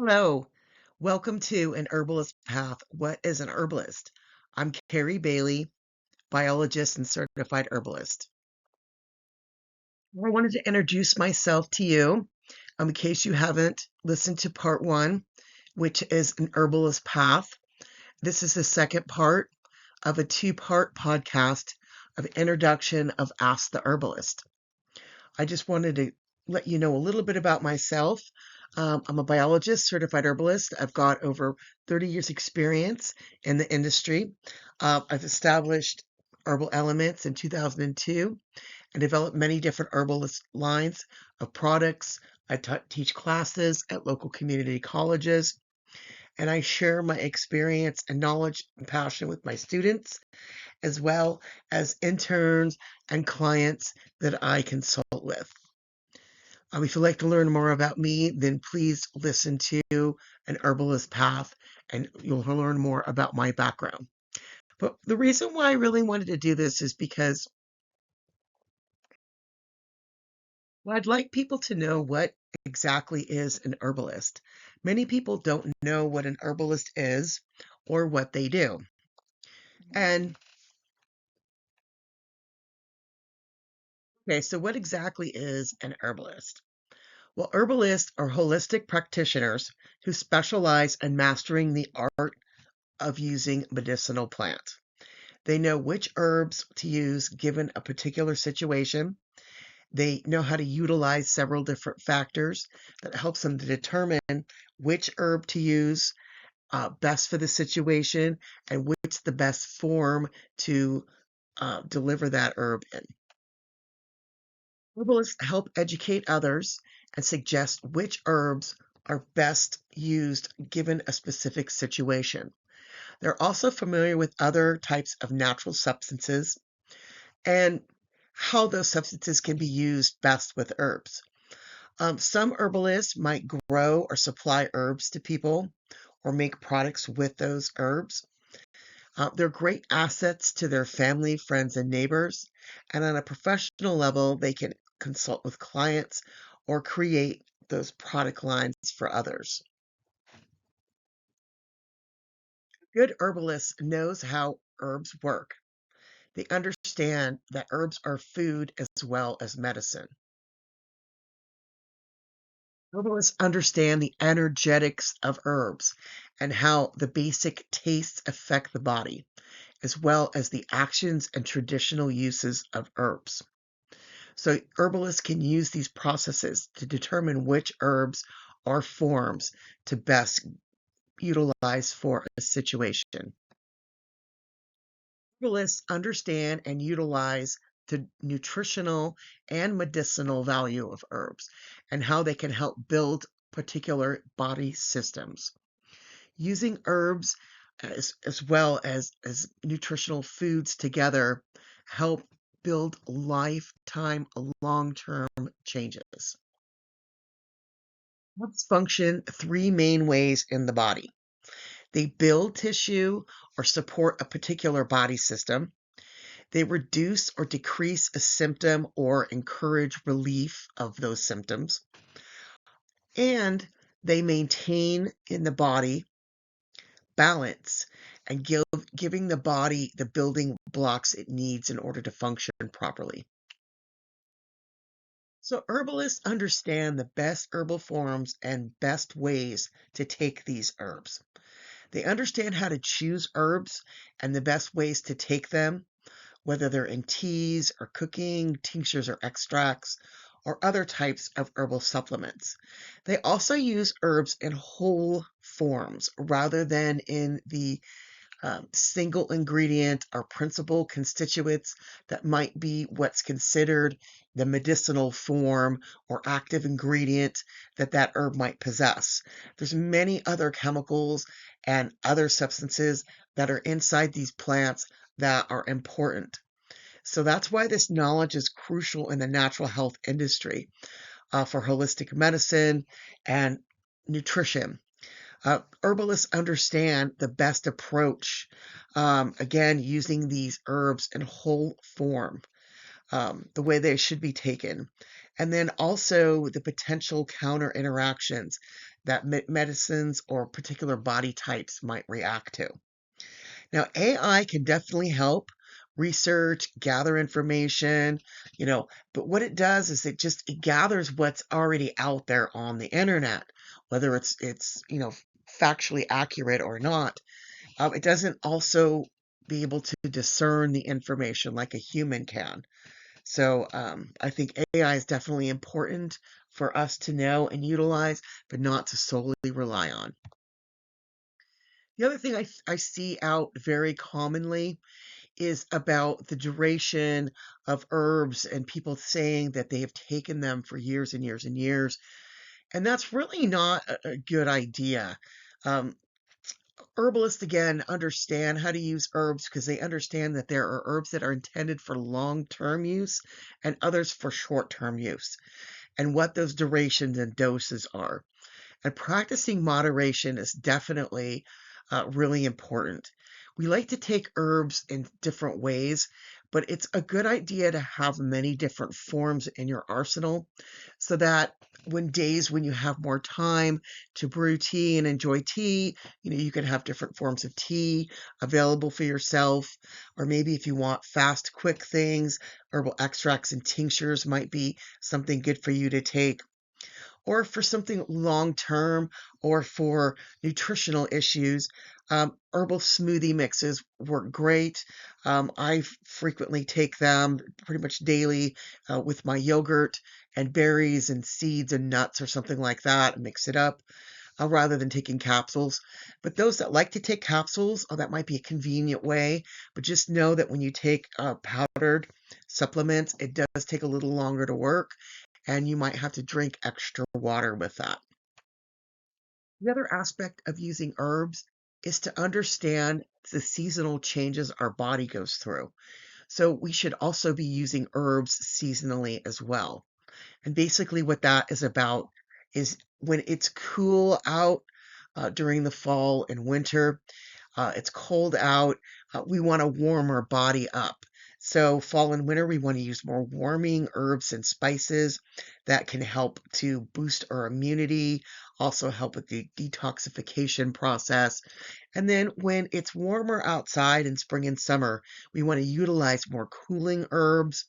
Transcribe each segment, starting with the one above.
Hello, welcome to An Herbalist Path. What is an herbalist? I'm Carrie Bailey, biologist and certified herbalist. I wanted to introduce myself to you in case you haven't listened to part one, which is An Herbalist Path. This is the second part of a two-part podcast of introduction of Ask the Herbalist. I just wanted to let you know a little bit about myself. I'm a biologist, certified herbalist. I've got over 30 years experience in the industry. I've established Herbal Elements in 2002 and developed many different herbalist lines of products. I teach classes at local community colleges, and I share my experience and knowledge and passion with my students, as well as interns and clients that I consult with. If you'd like to learn more about me, then please listen to An Herbalist Path and you'll learn more about my background. But the reason why I really wanted to do this is because I'd like people to know what exactly is an herbalist. Many people don't know what an herbalist is or what they do. And okay, so what exactly is an herbalist? Well, herbalists are holistic practitioners who specialize in mastering the art of using medicinal plants. They know which herbs to use given a particular situation. They know how to utilize several different factors that helps them to determine which herb to use best for the situation and which the best form to deliver that herb in. Herbalists help educate others and suggest which herbs are best used given a specific situation. They're also familiar with other types of natural substances and how those substances can be used best with herbs. Some herbalists might grow or supply herbs to people or make products with those herbs. They're great assets to their family, friends, and neighbors. And on a professional level, they can consult with clients or create those product lines for others. Good herbalist knows how herbs work. They understand that herbs are food as well as medicine. Herbalists understand the energetics of herbs and how the basic tastes affect the body, as well as the actions and traditional uses of herbs. So, herbalists can use these processes to determine which herbs or forms to best utilize for a situation. Herbalists understand and utilize the nutritional and medicinal value of herbs and how they can help build particular body systems. Using herbs as well as nutritional foods together help build lifetime long-term changes. Herbs function three main ways in the body. They build tissue or support a particular body system. They reduce or decrease a symptom or encourage relief of those symptoms. And they maintain in the body balance and giving the body the building blocks it needs in order to function properly. So herbalists understand the best herbal forms and best ways to take these herbs. They understand how to choose herbs and the best ways to take them, whether they're in teas or cooking, tinctures or extracts, or other types of herbal supplements. They also use herbs in whole forms rather than in the single ingredient or principal constituents that might be what's considered the medicinal form or active ingredient that that herb might possess. There's many other chemicals and other substances that are inside these plants that are important. So that's why this knowledge is crucial in the natural health industry for holistic medicine and nutrition. Herbalists understand the best approach, again, using these herbs in whole form, the way they should be taken. and then also the potential counter interactions that medicines or particular body types might react to. Now, AI can definitely help research, gather information, you know, but what it does is it gathers what's already out there on the internet, whether it's factually accurate or not. It doesn't also be able to discern the information like a human can. So I think AI is definitely important for us to know and utilize, but not to solely rely on. The other thing I see out very commonly is about the duration of herbs and people saying that they have taken them for years and years and years. And that's really not a good idea. Um, Herbalists, again, understand how to use herbs because they understand that there are herbs that are intended for long term use and others for short term use, and what those durations and doses are. And practicing moderation is definitely really important. We like to take herbs in different ways, but it's a good idea to have many different forms in your arsenal so that when you have more time to brew tea and enjoy tea, you can have different forms of tea available for yourself. Or maybe if you want fast, quick things, herbal extracts and tinctures might be something good for you to take, or for something long term, or for nutritional issues. Herbal smoothie mixes work great. I frequently take them pretty much daily with my yogurt and berries and seeds and nuts or something like that, and mix it up rather than taking capsules. But those that like to take capsules, that might be a convenient way. But just know that when you take powdered supplements, it does take a little longer to work, and you might have to drink extra water with that. The other aspect of using herbs is to understand the seasonal changes our body goes through. So we should also be using herbs seasonally as well. And basically, what that is about is when it's cool out during the fall and winter, it's cold out. We want to warm our body up. So, fall and winter, we want to use more warming herbs and spices that can help to boost our immunity, also help with the detoxification process. And then, when it's warmer outside in spring and summer, we want to utilize more cooling herbs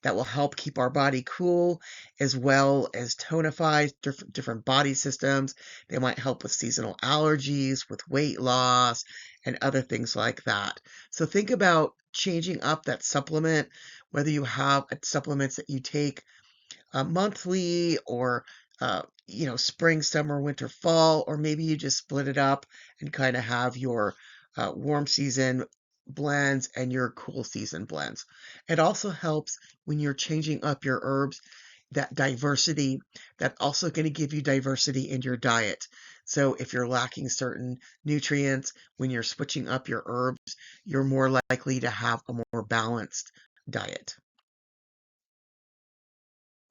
that will help keep our body cool as well as tonify different body systems. They might help with seasonal allergies, with weight loss, and other things like that. So think about changing up that supplement, whether you have supplements that you take monthly, or spring, summer, winter, fall, or maybe you just split it up and kind of have your warm season blends and your cool season blends. It also helps when you're changing up your herbs, that diversity, that also going to give you diversity in your diet. So if you're lacking certain nutrients, when you're switching up your herbs, you're more likely to have a more balanced diet.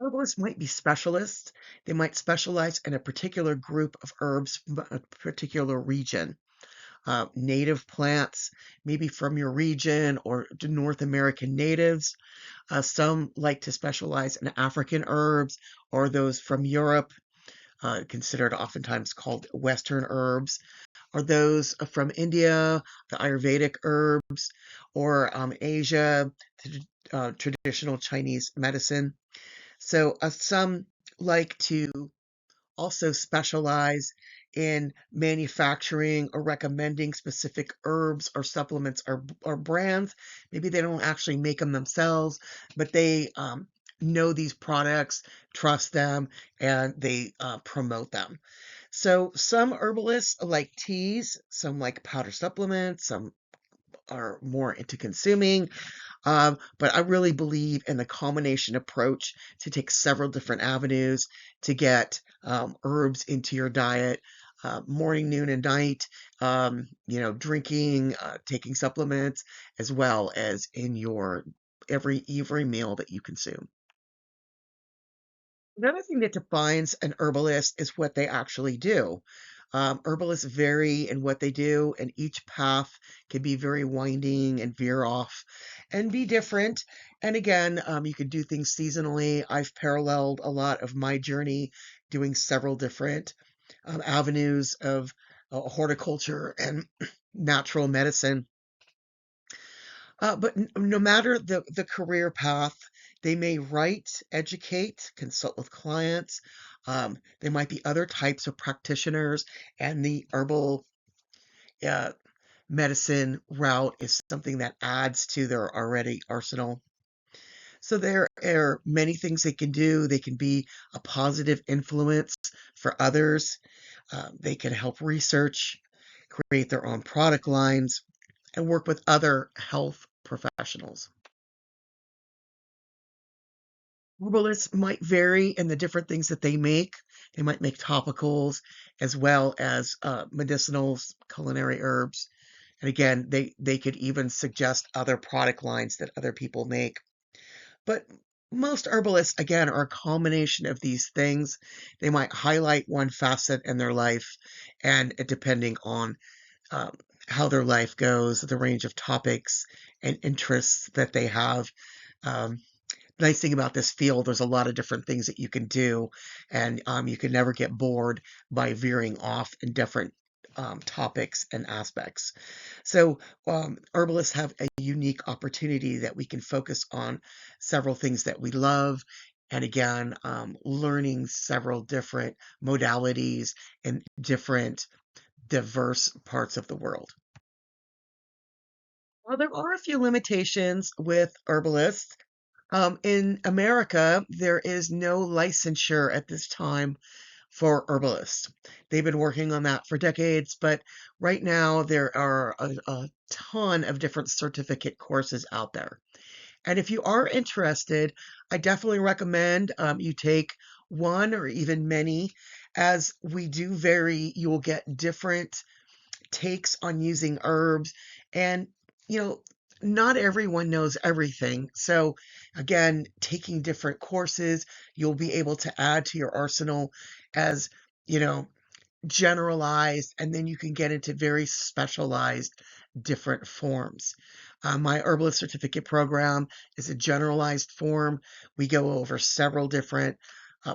Herbalists might be specialists. They might specialize in a particular group of herbs from a particular region. Native plants, maybe from your region, or the North American natives. Some like to specialize in African herbs, or those from Europe, considered oftentimes called Western herbs, or those from India, the Ayurvedic herbs, or Asia, traditional Chinese medicine. So some like to also specialize in manufacturing or recommending specific herbs or supplements, or brands. Maybe they don't actually make them themselves, but they know these products, trust them, and they promote them. So some herbalists like teas, some like powder supplements, some are more into consuming. But I really believe in the combination approach to take several different avenues to get herbs into your diet, morning, noon, and night. Drinking, taking supplements, as well as in your every meal that you consume. Another thing that defines an herbalist is what they actually do. Herbalists vary in what they do, and each path can be very winding and veer off and be different. And again, you can do things seasonally. I've paralleled a lot of my journey doing several different avenues of horticulture and natural medicine. But no matter the career path, they may write, educate, consult with clients. There might be other types of practitioners, and the herbal uh, medicine route is something that adds to their already arsenal. So there are many things they can do. They can be a positive influence for others. They can help research, create their own product lines, and work with other health professionals. Herbalists might vary in the different things that they make. They might make topicals as well as medicinals, culinary herbs. And again, they could even suggest other product lines that other people make. But most herbalists, again, are a combination of these things. They might highlight one facet in their life, and depending on um, how their life goes, the range of topics and interests that they have. Um, Nice thing about this field, there's a lot of different things that you can do, and you can never get bored by veering off in different topics and aspects. So, herbalists have a unique opportunity that we can focus on several things that we love. And again, learning several different modalities in different diverse parts of the world. Well, there are a few limitations with herbalists. In America, there is no licensure at this time for herbalists. They've been working on that for decades, but right now there are a ton of different certificate courses out there. And if you are interested, I definitely recommend you take one or even many, as we do vary. You will get different takes on using herbs, and you know not everyone knows everything. So again, taking different courses, you'll be able to add to your arsenal as you know generalized, and then you can get into very specialized different forms. My herbalist certificate program is a generalized form. We go over several different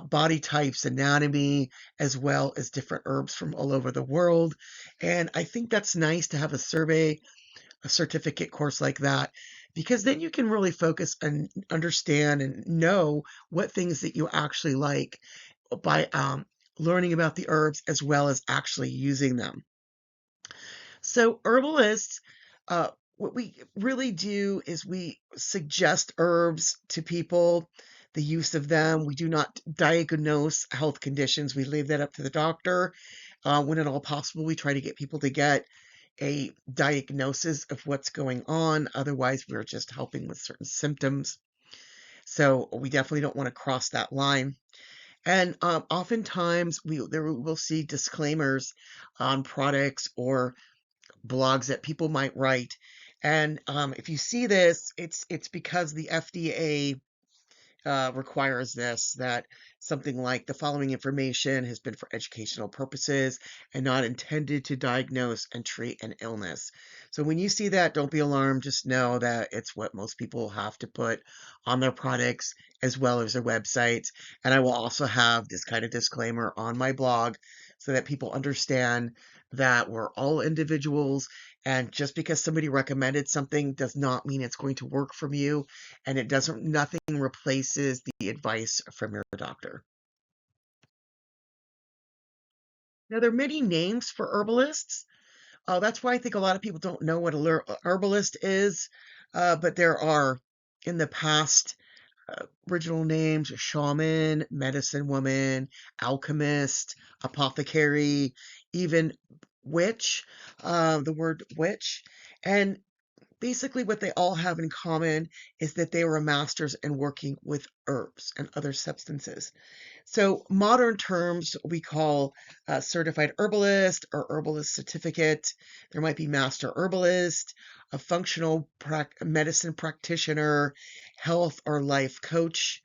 body types, anatomy, as well as different herbs from all over the world. And I think that's nice to have a certificate course like that, because then you can really focus and understand and know what things that you actually like by learning about the herbs as well as actually using them. So, herbalists, uh, what we really do is we suggest herbs to people, the use of them. We do not diagnose health conditions, we leave that up to the doctor. When at all possible, we try to get people to get a diagnosis of what's going on. Otherwise, we're just helping with certain symptoms. So, we definitely don't want to cross that line. And oftentimes we'll see disclaimers on products or blogs that people might write. And if you see this, it's because the FDA requires this, that something like the following information has been for educational purposes and not intended to diagnose and treat an illness. So when you see that, don't be alarmed. Just know that it's what most people have to put on their products as well as their websites. And I will also have this kind of disclaimer on my blog so that people understand that we're all individuals, and just because somebody recommended something does not mean it's going to work for you, and it doesn't nothing replaces the advice from your doctor. Now, there are many names for herbalists. That's why I think a lot of people don't know what a herbalist is. But there are, in the past, original names: shaman, medicine woman, alchemist, apothecary, even witch, the word witch. And basically, what they all have in common is that they were masters in working with herbs and other substances. So, modern terms we call certified herbalist or herbalist certificate. There might be master herbalist, a functional medicine practitioner, health or life coach,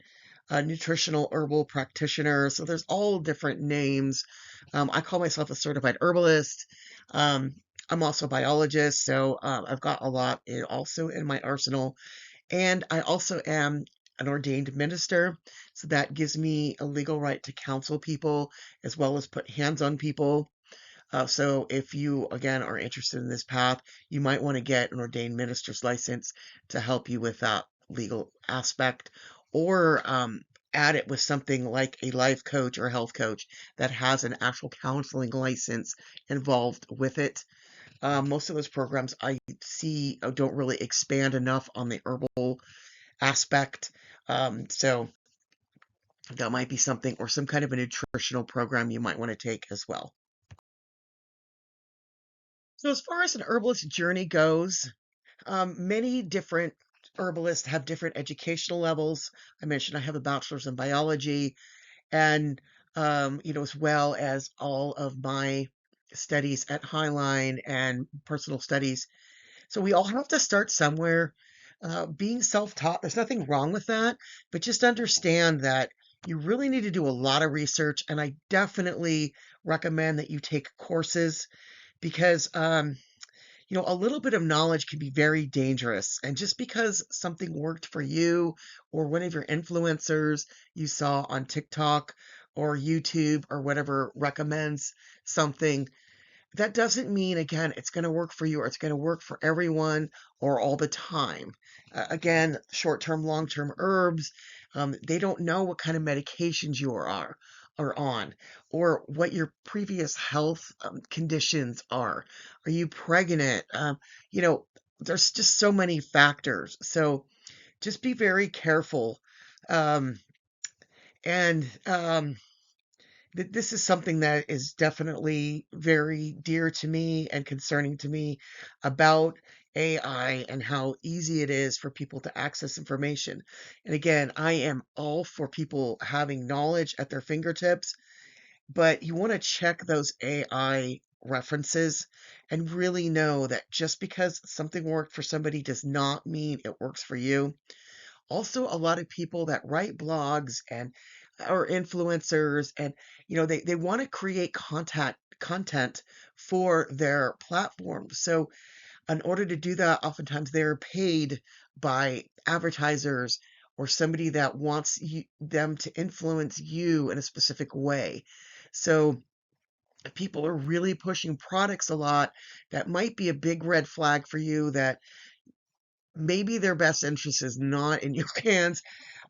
a nutritional herbal practitioner. So, there's all different names. I call myself a certified herbalist. Um, I'm also a biologist, so I've got a lot also in my arsenal. And I also am an ordained minister, so that gives me a legal right to counsel people as well as put hands on people. So if you, again, are interested in this path, you might want to get an ordained minister's license to help you with that legal aspect, or add it with something like a life coach or health coach that has an actual counseling license involved with it. Most of those programs I see don't really expand enough on the herbal aspect. So that might be something, or some kind of a nutritional program you might want to take as well. So as far as an herbalist journey goes, many different herbalists have different educational levels. I mentioned I have a bachelor's in biology, and as well as all of my studies at Highline and personal studies. So we all have to start somewhere. Being self-taught, there's nothing wrong with that, but just understand that you really need to do a lot of research, and I definitely recommend that you take courses because a little bit of knowledge can be very dangerous. And just because something worked for you or one of your influencers you saw on TikTok or YouTube or whatever recommends something, that doesn't mean, again, it's going to work for you or it's going to work for everyone or all the time. Again, short term, long term herbs, they don't know what kind of medications you are on, or what your previous health conditions are. Are you pregnant? You know, there's just so many factors. So just be very careful. Um, and this is something that is definitely very dear to me and concerning to me about AI and how easy it is for people to access information. And again, I am all for people having knowledge at their fingertips, but you want to check those AI references and really know that just because something worked for somebody does not mean it works for you. Also, a lot of people that write blogs and or influencers, and they want to create content for their platform. So in order to do that, oftentimes they're paid by advertisers or somebody that wants them to influence you in a specific way. So people are really pushing products a lot that might be a big red flag for you, that maybe their best interest is not in your hands.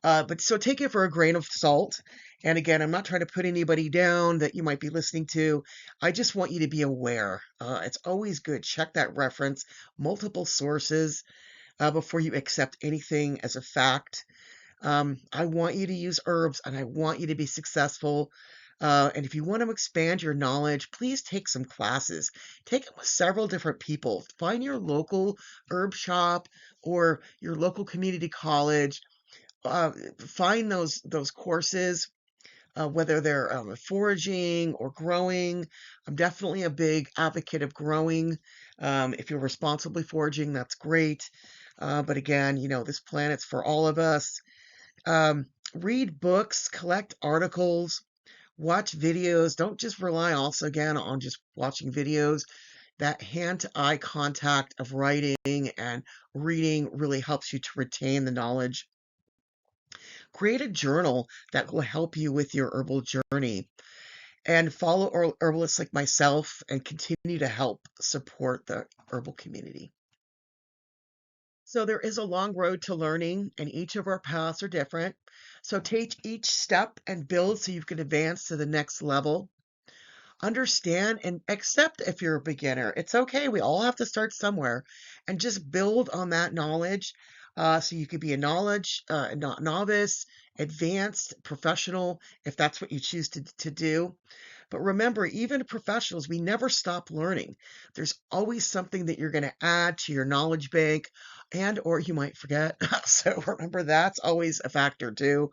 But so take it for a grain of salt. And again, I'm not trying to put anybody down that you might be listening to. I just want you to be aware. It's always good. Check that reference, multiple sources, before you accept anything as a fact. I want you to use herbs and I want you to be successful. And if you want to expand your knowledge, please take some classes. Take it with several different people. Find your local herb shop or your local community college. Find those courses, whether they're foraging or growing. I'm definitely a big advocate of growing. If you're responsibly foraging, that's great. But again, this planet's for all of us. Read books, collect articles, watch videos. Don't just rely also again on just watching videos. That hand-to-eye contact of writing and reading really helps you to retain the knowledge. Create a journal that will help you with your herbal journey, and follow herbalists like myself and continue to help support the herbal community. So there is a long road to learning, and each of our paths are different. So take each step and build so you can advance to the next level. Understand and accept if you're a beginner. It's okay. We all have to start somewhere, and just build on that knowledge. So you could be a novice, advanced, professional, if that's what you choose to do. But remember, even professionals, we never stop learning. There's always something that you're going to add to your knowledge bank, and or you might forget. So remember, that's always a factor too.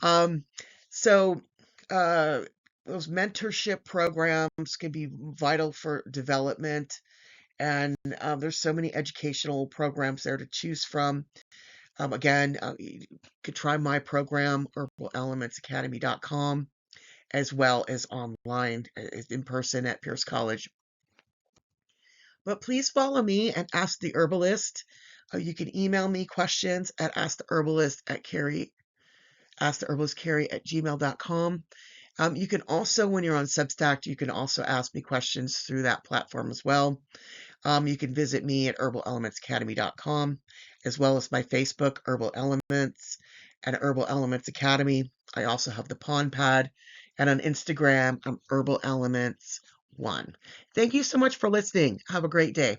Um, so uh, those mentorship programs can be vital for development, and there's so many educational programs there to choose from. Again, you could try my program, herbalelementsacademy.com, as well as online, in person at Pierce College. But please follow me and Ask the Herbalist. You can email me questions at asktheherbalistcarrie@gmail.com. You can also, when you're on Substack, you can also ask me questions through that platform as well. You can visit me at herbalelementsacademy.com, as well as my Facebook, Herbal Elements, and Herbal Elements Academy. I also have the Pond Pad, and on Instagram, I'm Herbal Elements 1. Thank you so much for listening. Have a great day.